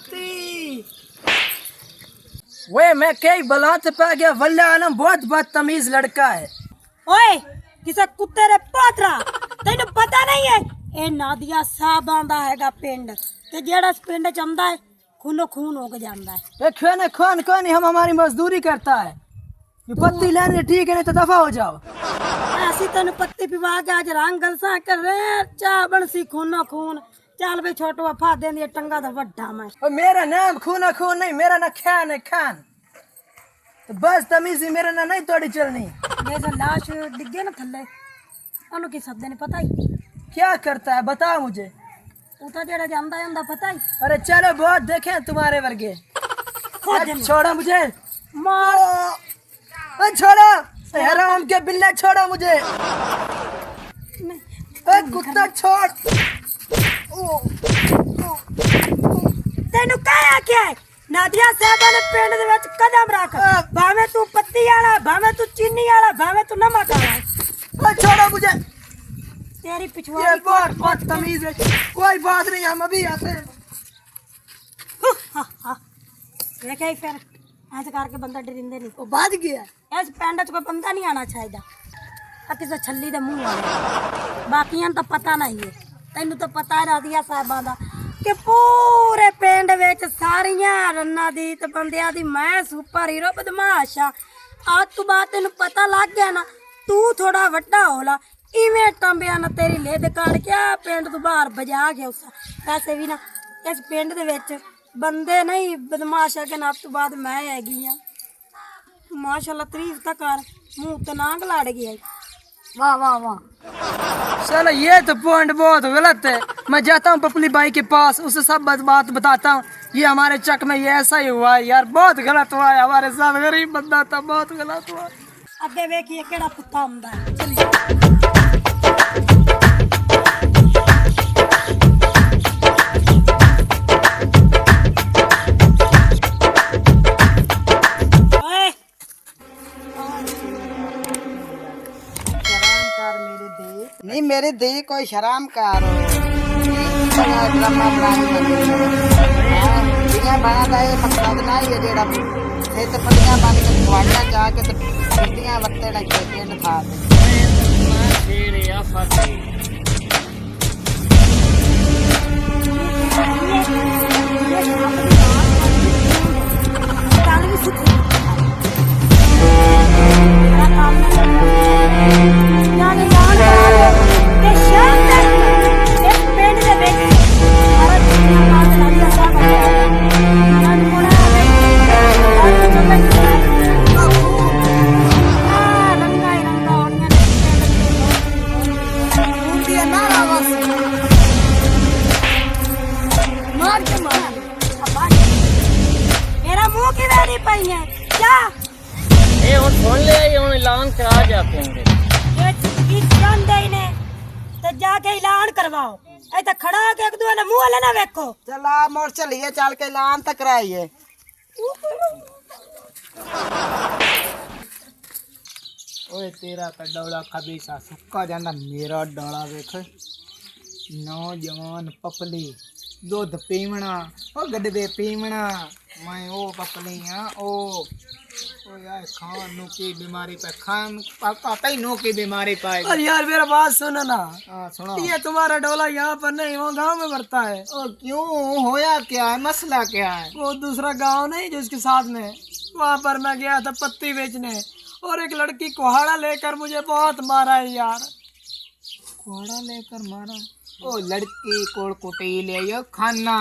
पत्ती। वे मैं कई बलात पे गया, वल्ला आलम बहुत बदतमीज लड़का है। ओए किसे कुत्ते रे पोतरा, तेन पता नहीं है ए नादिया साहबां दा हैगा पिंड ते जेड़ा इस पिंड च आंदा है खूनो खून हो के जांदा है। ए खाने खान कोनी, हम हमारी मजदूरी करता है। ये पत्ती लेने ठीक है, नहीं तो दफा हो जाओ। ऐसी तेन पत्ती पिवा के आज रंग गलसा कर रहे चाह बनसी खूनो खून। चल बे छोटो फा देंदी टंगा दा वड्डा मैं। और मेरा नाम खूना खून नहीं, मेरा ना खान है खान। तो बस तमीजी मेरा ना नहीं तोड़ी चलनी। जैसे लाश डिगे ना थल्ले ओनू की सब ने पता ही क्या करता है बताओ मुझे। उता जेड़ा जांदा है उंदा पता ही। अरे चलो बहुत देखे तुम्हारे वर्गे। छोड़ा मुझे, मार छोड़ो हराम के बिल्ले, छोड़ो मुझे। कुत्ता छोड़। तेनू क्या क्या है नादिया साहबा ने पिंड दे विच कदम रख, भावे तू पत्ती वाला, भावे तू चीनी वाला, भावे तू नमक वाला। छोड़ो मुझे। तेरी ये पिछवाड़ी बहुत तमीज है। कोई बात नहीं, हम अभी आते हैं। देखे ही फिर ऐसे करके बंदा डरिंदे नहीं। वो बात गया इस पिंड च कोई बंदा नहीं आना चाहिए किसी छली दे मुंह वाले। बाकियां तो पता नहीं है, तेनू तो पता है नादिया साहबा दा कि पूरे पिंड विच सारियां रन्ना दी ते बंदियां दी मैं सुपर हीरो बदमाश आ। आज तू बात तेनू पता लग गया ना, तू थोड़ा वड्डा होला इवें टंबिया ना तेरी लेद काट क्या पिंड तू बाहर बजा गया उस। वैसे भी ना इस पिंड दे विच बंदे नहीं बदमाश है कि ना तू बाद मैं हैगी आ। माशाल्लाह तारीफ तक कर, मुंह ते नांग लाड़ गया। वाह वाह वाह। चलो ये तो पॉइंट बहुत गलत है। मैं जाता हूँ पपली बाई के पास, उसे सब बात बताता हूँ। ये हमारे चक में ये ऐसा ही हुआ है यार, बहुत गलत हुआ है हमारे साथ। गरीब बंदा था, बहुत गलत हुआ। अगे वेखिए केड़ा कुत्ता आंदा है। चलिए नहीं मेरे दे कोई शराम कार ड्रामा बना था ये मकसद ना ये जेड़ा खेत पलियां बन के वाड़ा जाके तो गड्डियां वत्ते लगे पिंड था मेरा मुंह की वेरी पई है क्या ये हुन सुन ले, ये हुन ऐलान करा जा पेंगे ये की चांदे ने तो जाके ऐलान करवाओ। ए तो खड़ा के एक दूसरे मुंह वाले ना देखो। चला मोर चलिए चल के ऐलान तक कराइए। ओए तेरा का डौला खबीसा सुक्का जाना, मेरा डौला देख नौजवान पपली दूध पीवना ओ गड्डे पीवना मैं ओ पपली हाँ ओ यार खान नु की बीमारी पे खान पापा तैनू की बीमारी पाए। और यार मेरा बात सुनो ना। हाँ सुनो। ये तुम्हारा डोला यहाँ पर नहीं, वो गांव में मरता है। ओ क्यों होया क्या है, मसला क्या है? वो दूसरा गांव नहीं जो इसके साथ में, वहाँ पर मैं गया था पत्ती बेचने और एक लड़की कुहाड़ा लेकर मुझे बहुत मारा है यार। कुहाड़ा लेकर मारा? ओ लड़की कोड़ कुटी ले यो खाना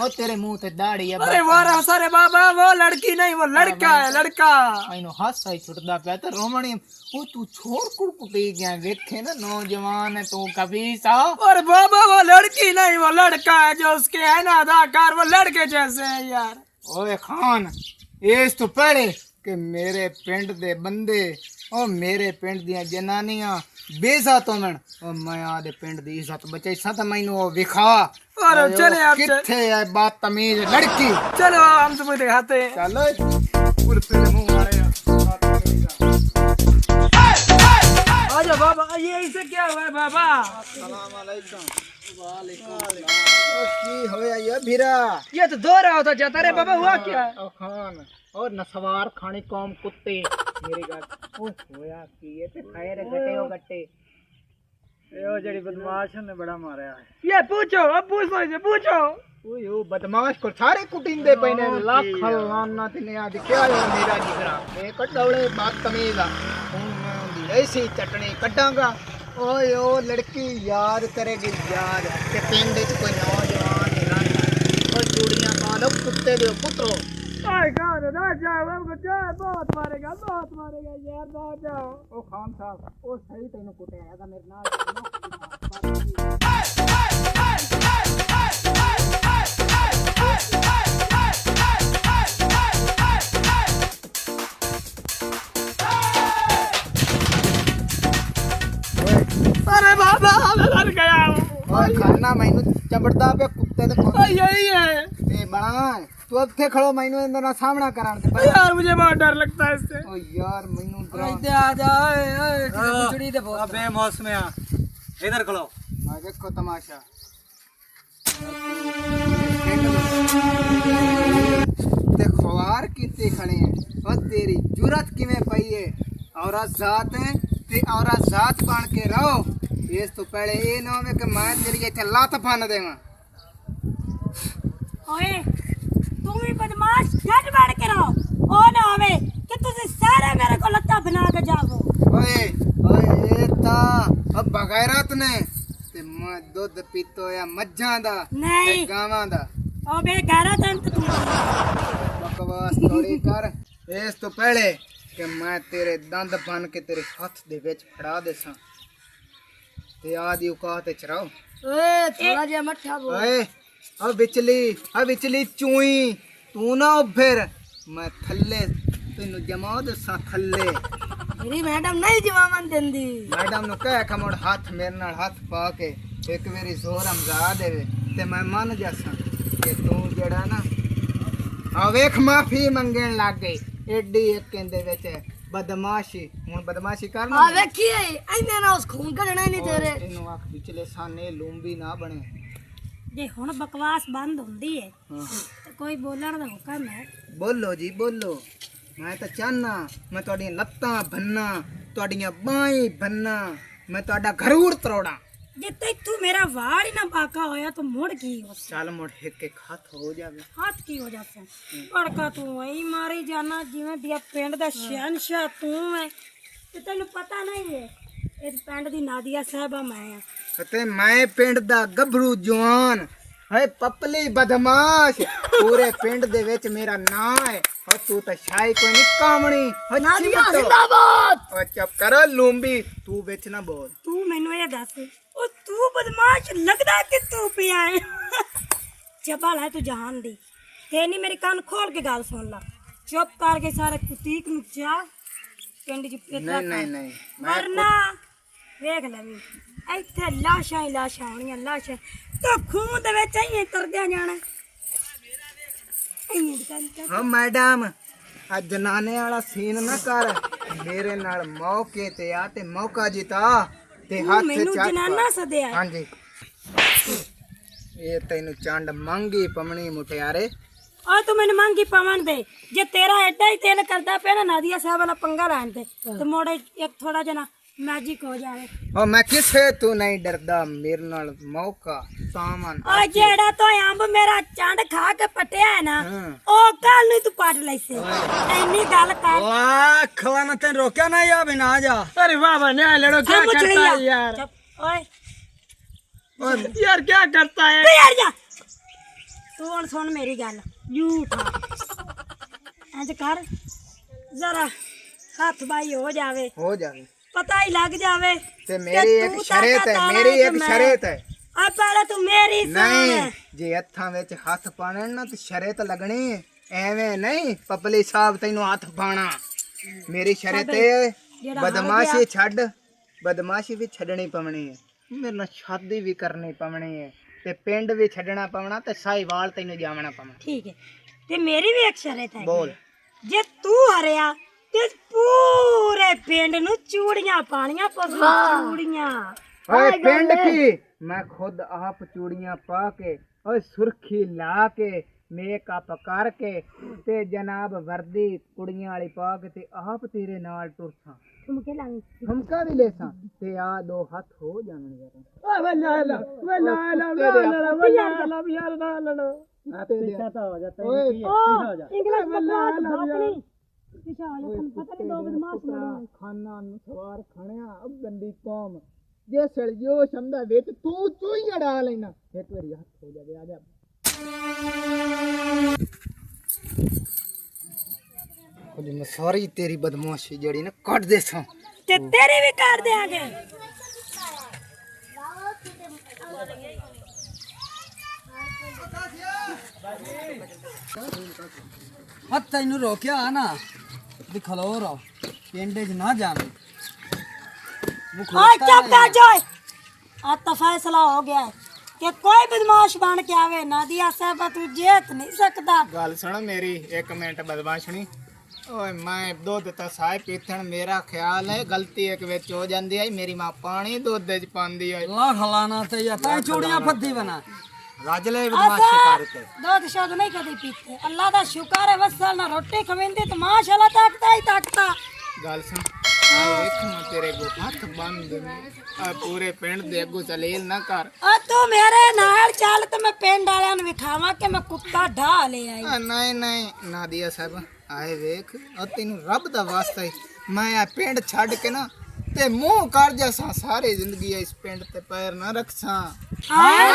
ओ तेरे मुंह ते दाढ़ी है। अरे मारा सारे बाबा, वो लड़की नहीं वो लड़का है, लड़का। आइनो हाथ सही छुटदा पे तो रोमणी ओ तू छोड़ कुड़ कुटी गया देखे ना नौजवान है तू कभी सा। अरे बाबा वो लड़की नहीं वो लड़का है, जो उसके है ना अदाकार वो लड़के जैसे है यार। ओए खान इस तो पहले कि मेरे पिंड दे बंदे ओ मेरे पिंड दियां जनानियां बेइज्जत होवन ओ मैं आदे पिंड दी इज्जत बचाई सत मैनू ओ विखा। अरे चले आप किथे है बात तमीज लड़की। चलो हम तुम्हें दिखाते हैं। चलो पूरे तेरे मुंह मारे आजा बाबा, ये इसे क्या हुआ है बाबा? अस्सलाम वालेकुम। की होया ये भीरा ये तो दो रहा होता जाता रे बाबा, हुआ क्या? ओ खान और नसवार खानी कौम कुत्ते मेरी गल ओ होया की ये ते खैर गटे ओ गट्टे यो जड़ी बदमाश ने बड़ा मारा है। ये पूछो, अब पूछो इसे, पूछो। ओए ओ बदमाश को सारे कुटिंदे पईने लाख लाना ते ने आज क्या है मेरा जिगरा ए कटौले बात तमीज आ मैं ऐसी चटनी कटांगा। ओए ओ लड़की याद करेगी याद के पिंड च कोई नौजवान रन और चूड़ियां पा लो कुत्ते दे पुत्रो। आए गाओ ना जाओ, अब जा, बहुत मारेगा यार, ना जाओ। ओ खान साहब ओ सही तेन कुटे आएगा मेरे नाल अरे बाबा मैं डर गया हूँ। और खाना मैनू चबड़दा पे कुत्ते दे यही है ते बड़ा तू अब थे खड़ो मैनू इंदर ना सामना करान ते यार, मुझे बहुत डर लगता है इससे। ओ यार मैनू डरा आ जा, खिचड़ी दे बहुत। अबे मौसम आ इधर खड़ो। आ देखो तमाशा ते खवार कितने खड़े हैं और तेरी जुरत किवें पई है औरत जात है ते औरत जात बन के रहो। इस तो पहले ये ना होवे कि मैं तेरी इथे लात फन देवा। ओए तुम भी बदमाश झट बढ़ के रहो, ओ ना होवे कि तुझे सारे मेरे को लत्ता बना के जाओ। ओए ओए ये ता अब बगैरत ने ते मैं दूध पीतो या मज्जां दा नहीं। ते गावां दा। ओ बे गैरत है तो तुम बकवास थोड़ी कर। इस तो पहले कि मैं तेरे दंद बन के तेरे हाथ दे विच फड़ा देसां ते आदि औकात च रहो। ओए थोड़ा जिहा मट्ठा बोल। ओए अब बिचली चूई तू ना फिर मैं थल्ले तेनू जमा दसा थल्ले। मेरी मैडम नहीं जवाबन देंदी। मैडम नु कह कमोड़ हाथ मेरे नाल हाथ पा के एक मेरी जोर समझा देवे ते मैं मन जासा कि तू जेड़ा ना आ वेख माफी मंगण लग गई एडी एक कहंदे विच बदमाशी हुन बदमाशी करना आ वेखिए ऐने ना उस खून कढ़ना ही नहीं तेरे। तेनू आख पिछले साने लूंबी ना बने जे हुन बकवास बंद हुंदी है हाँ। ते कोई बोलण दा हुक्म है। बोलो जी बोलो मैं तो चाहना मैं तुहाडियां लत्तां भन्ना तुहाडियां बाहीं भन्ना मैं तुहाडा घरूड़ तरोड़ा। जे तैथू मेरा वाड़ ही ना बाका होया तो मुड़ की हो चल मुड़ एक हाथ हो जावे। हाथ की हो जाता बड़का तू वही मारी जाना जिवें दिया पिंड दा शहनशाह तू है ते तैनू पता नहीं है इस पिंड दी नादिया साहबा मैं आ। ते मैं पिंड दा गभरू जवान है पपली बदमाश पूरे पिंड दे विच मेरा नां है और तू तो शाही कोई नहीं कामणी नादिया जिंदाबाद। और चुप कर लूंबी तू विच ना बोल। तू मैनू ये दस ओ तू बदमाश लगदा कि तू पिया है चपल है तू जहान दी ते नहीं मेरे कान खोल के गल सुन ला चुप करके सारे कुतीक नु जा पिंड च पेतरा नहीं नहीं वरना वेख लवी ਇੱਥੇ ਲਾਸ਼ਾਂ ਹੀ ਲਾਸ਼ਾਂ ਹੋਣੀਆਂ ਲਾਸ਼ਾਂ तो खून ਦੇ ਵਿੱਚ ਹੀ ਤਰਦਿਆਂ ਜਾਣਾ हाँ मैडम आ जनाने वाला सीन ना कर मेरे नाल मौके ते आ ते मौका जिता ते हाथ ਮੈਨੂੰ चाट ਜਨਾਨਾ ਸਦਿਆ हाँ जी ये तेनू चंड मंगी पमनी मुटियारे ਆ ਤੂੰ ਮੈਨੂੰ ਮੰਗੀ ਪਵਨ ਦੇ ਜੇ ਤੇਰਾ ਐਡਾ ਹੀ ਦਿਲ ਕਰਦਾ ਪਿਆ ਨਾ ਨਾਦੀਆ ਸਾਹਿਬ ਵਾਲਾ ਪੰਗਾ ਲੈਣ ਤੇ ਮੋੜੇ ਇੱਕ ਥੋੜਾ ਜਿਹਾ मैजिक हो जावे और मैं किसे तू नहीं डरदा मेरे नाल मौका सामान ओ जेड़ा तो अंब मेरा चंड खा के पटिया है ना ओ कल नु तू पट लैसे एनी गल कर वाह खवाना तेन रोक्या ना या बिना जा। अरे वाह वाह न्याय लड़ो, क्या करता है यार? ओए यार क्या करता है? यार जा तू हुन सुन मेरी गल झूठ इंज कर जरा हाथ बाई हो जावे पता ही लग जावे ते मेरी एक शर्त है मेरी एक शर्त है आ पहले तू मेरी नहीं जे हत्थां विच हाथ पाने ना ते शर्त लगनी एवें नहीं पपली साहब तैनू हाथ पाना मेरी शर्त है बदमाशी छड़ बदमाशी भी छड़नी पवनी है मेरे नाल शादी भी करनी पवनी है ते पिंड भी छड़ना पवना ते साहिवाल तैनू जावना पवना। ठीक है ते मेरी भी एक शर्त है बोल जे तू हरिया ते पूरे पिंड नु चूड़ियां पानियां पसंद चूड़ियां ओए पिंड की मैं खुद आप चूड़ियां पा के और सुर्खी ला के मेकअप करके ते जनाब वर्दी कुड़ियां वाली पा के ते आप तेरे नाल टुरसां ठुमके लांगी ठुमका भी लेसां ते आ दो हथ हो जावन यार ओ वल्ला ला यार ना लड़ो पीछा तो हो जाता है ओए, पीछा हो जा इंग्लिश बकवास भागनी पीछा हो जा पता नहीं दो बदमाश लड़ो ਖਾਨਾ ਨੂੰ ਸਵਾਰ ਖਾਣਿਆ ਗੰਦੀ ਕੌਮ ਜੇ ਸੜਿਓ ਸ਼ਮਦਾ ਵਿੱਚ ਤੂੰ ਚੂਈ ਅੜਾ ਲੈਣਾ ਇੱਕ ਵਾਰੀ ਹੱਥ ਹੋ ਜਾਵੇ ਆ ਜਾ ਉਹਦੀ ਮੈਂ ਸਾਰੀ ਤੇਰੀ ਬਦਮਾਸ਼ੀ ਜਿਹੜੀ ਨਾ ਕੱਢ ਦੇ ਸਾਂ ਤੇ ਤੇਰੇ ਵੀ ਕਰ ਦੇਾਂਗੇ हत तेनू रोकिया ना भी खलो रहो पिंड च ना जावे आज चुप कर जाए आज तो फैसला हो गया है कि कोई बदमाश बन के आवे नादिया साहब तू जीत नहीं सकता ਗੱਲ ਸੁਣ ਮੇਰੀ 1 ਮਿੰਟ ਬਦਮਾਸ਼ਣੀ ਓਏ ਮੈਂ ਦੁੱਧ ਤਾਂ ਸਾਇ ਪੀਥਣ ਮੇਰਾ ਖਿਆਲ ਹੈ ਗਲਤੀ ਇੱਕ ਵਿੱਚ ਹੋ ਜਾਂਦੀ ਹੈ ਮੇਰੀ ਮਾਂ ਪਾਣੀ ਦੁੱਧ ਚ ਪਾਉਂਦੀ ਹੈ ला खलाना ते या ता चूड़ियां फद्दी बना ਰੱਜ ਲੈ ਬਦਮਾਸ਼ੀ ਕਰਕੇ दूध शुद्ध नहीं कभी पीते अल्लाह का शुक्र है वसल ना रोटी खवेंदी तो माशाल्लाह ताकता ही ताकता ਗੱਲ ਸੁਣ ਆ ਵੇਖ ਮੈਂ ਤੇਰੇ ਕੋ ਹੱਥ ਬੰਦ ਆ ਪੂਰੇ ਪਿੰਡ ਦੇ ਅੱਗੋਂ ਚਲੇਲ ਨਾ ਕਰ और तू मेरे नाल चल तो मैं पिंड वालियां नु विखावां कि मैं कुत्ता ढा ले आई ਨਹੀਂ ਨਹੀਂ ਨਾਦੀਆ ਸਾਹਿਬ ਆਏ ਵੇਖ ਉਹ ਤੈਨੂੰ ਰੱਬ ਦਾ ਵਾਸਤਾ ਹੈ ਮੈਂ ਆ ਪਿੰਡ ਛੱਡ ਕੇ ਨਾ ਤੇ ਮੂੰਹ ਕਰ ਜਾਸਾਂ ਸਾਰੀ ਜ਼ਿੰਦਗੀ ਇਸ ਪਿੰਡ ਤੇ ਪੈਰ ਨਾ ਰੱਖਸਾਂ ਹਾਂ